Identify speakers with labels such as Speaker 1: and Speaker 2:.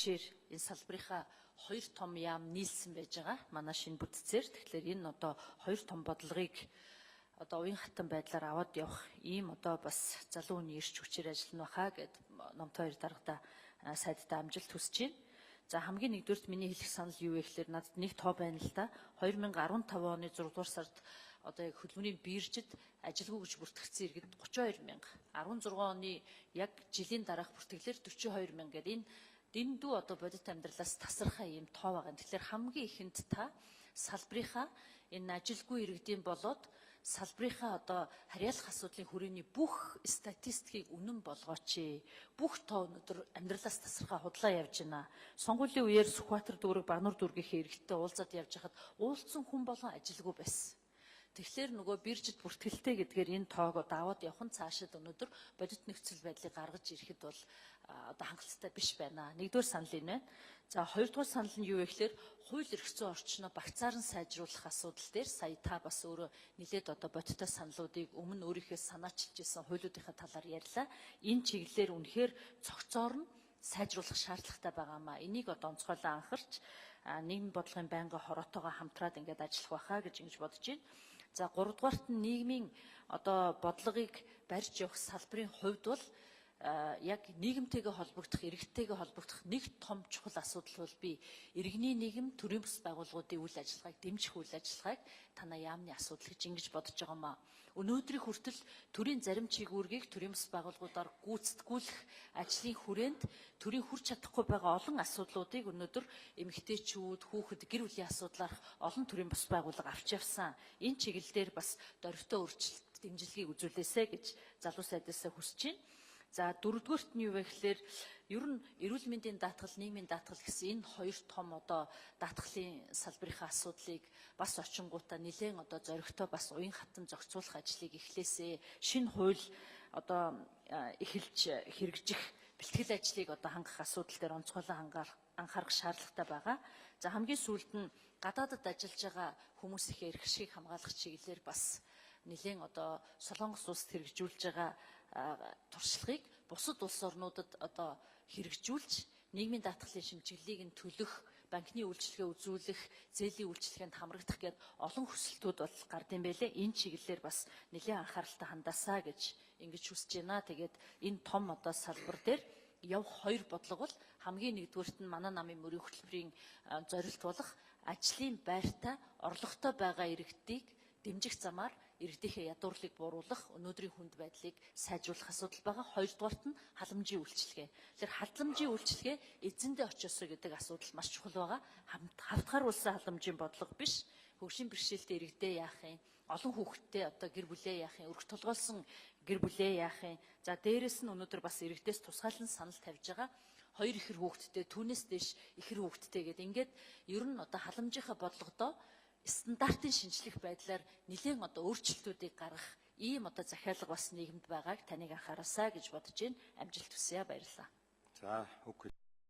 Speaker 1: хүчээр энэ салбарынхаа хоёр том яам нийлсэн байж байгаа. Манай шинэ бүтцээр тэгэхээр энэ одоо хоёр том бодлогыг одоо уян хатан байдлаар аваад явах ийм одоо бас залуу хүний ирч хүчээр ажиллана баха гэд номтой хоёр дарагта сайдтай амжилт хүсэж байна. За хамгийн нэгдүгээрт миний хэлэх санал юу вэ гэхээр надад нэг тоо байна л да. 2015 оны 6 дугаар сард одоо яг хөдөлмөрийн биржид ажилгүй гэж бүртгэгдсэн иргэд 32 мянга. 16 оны яг жилийн дараах бүртгэлээр 42 мянга гэдэг энэ дэндүү одоо бодит амьдралаас тасархаа ийм тоо байгаа. Тэгэхээр хамгийн ихэнд та салбарынхаа энэ ажилгүй иргэдийн болоод салбарынхаа одоо харьяалах асуудлын хүрээний бүх статистикийг үнэн болгооч. Бүх тоо өнөөдөр амьдралаас тасархаа худлаа явж байна. Сонгуулийн үеэр Сүхбаатар дүүрэг, Багнуур дүүргийн иргэдтэй уулзаад явж хахад уулзсан хүн болгон ажилгүй байсан. Тэгэхээр нөгөө биржид бүртгэлтэй гэдгээр энэ тоог даваад явах нь цаашид өнөөдөр бодит нөхцөл байдлыг гаргаж ирэхэд бол одоо хангалттай биш байна. Нэгдүгээр санал энэ байна. За хоёрдугаар санал нь юу вэ гэхээр хууль эрх зүйн орчноо багцаар нь сайжруулах асуудал дээр сая та бас өөрөө нэлээд одоо бодиттой саналуудыг өмнө өөрийнхөө санаачилж ирсэн хуулиудынхаа талаар ярьлаа. Энэ чиглэлээр үнэхээр цогцоор нь сайжруулах шаардлагатай байгаамаа. Энийг одоо онцгойлон анхарч нийгмийн бодлогын байнгын хороотойгоо хамтраад ингээд ажиллах байхаа гэж ингэж бодож байна. За 3 дугаарт нь нийгмийн одоо бодлогыг барьж явах салбарын хувьд бол яг нийгэмтэйгээ холбогдох, иргэдтэйгээ холбогдох нэг том чухал асуудал бол би иргэний нийгэм төрийн бус байгууллагуудын үйл ажиллагааг дэмжих үйл ажиллагааг танаа яамны асуудал гэж ингэж бодож байгаамаа. Өнөөдрийн хүртэл төрийн зарим чиглэлийг төрийн бус байгууллагуудаар гүйцэтгүүлэх ажлын хүрээнд төрийн хүрч чадахгүй байгаа олон асуудлуудыг өнөөдөр эмэгтэйчүүд, хүүхэд, гэр бүлийн асуудлаар олон төрийн бус байгууллага авч явсан. Энэ чиглэлээр бас дөрвтэй өөрчлөлт дэмжлэгийг үзүүлээсэ гэж залуу сайдаас хүсэж байна. За дөрөвдүгээрт нь юу вэ гэхээр ер нь эрүүл мэндийн даатгал, нийгмийн даатгал гэсэн энэ хоёр том одоо даатгалын салбарынхаа асуудлыг бас очингуудаа нэлээд одоо зоригтой бас уян хатан зохицуулах ажлыг эхлээсэ шинэ хууль одоо эхэлж хэрэгжих бэлтгэл ажлыг одоо хангах асуудал дээр онцгойлон анхаарах шаардлагатай байгаа. За хамгийн сүүлд нь гадаадд ажиллаж байгаа хүмүүсийнхээ эрх ашигыг хамгаалах чиглэлээр бас нэлээд одоо Солонгос улсад хэрэгжүүлж байгаа туршлагыг бусад улс орнуудад одоо хэрэгжүүлж нийгмийн даатгалын шимчгэлийг нь төлөх, банкны үйлчилгээ үзүүлэх, зээлийн үйлчилгээнд хамрагдах гэд олон хүсэлтүүд бол гардыг байлээ. Энэ чиглэлээр бас нэлээд анхааралтай хандаасаа гэж ингэж хүсэж байна. Тэгээд энэ том одоо салбар дээр явах хоёр бодлого бол хамгийн нэгдүгээрт нь манай намын мөрийн хөтөлбөрийн зорилт болох ажлын байртай орлоготой байгаа иргэдийг дэмжих замаар иргэдийнхээ ядуурлыг бууруулах, өнөөдрийн хүнд байдлыг сайжруулах асуудал байгаа. Хоёрдугаарт нь халамжийн үйлчилгээ. Тэгэхээр халамжийн үйлчилгээ эзэндээ очиосоо гэдэг асуудал маш чухал байгаа. Хавтгааруулсан халамжийн бодлого биш. Хөгжлийн бэрхшээлтэй иргэдээ яах юм? Олон хүүхэдтэй одоо гэр бүлээ яах юм? Өрх толгойлсон гэр бүлээ яах юм? За дээрэс нь өнөөдөр бас иргэдээс тусгаалan санал тавьж байгаа. 2 ихэр хүүхэдтэй, түүнээс дээш ихэр хүүхэдтэй гэдэг ингээд ер нь одоо халамжийнхаа бодлогодоо стандартын шинжлэх байдлаар нэлээд одоо өөрчлөлтүүдийг гаргах ийм одоо захиалга бас нийгэмд байгааг таныг анхаараасаа гэж бодож байна. Амжилт хүсье. Баярлалаа.
Speaker 2: За, үгүй.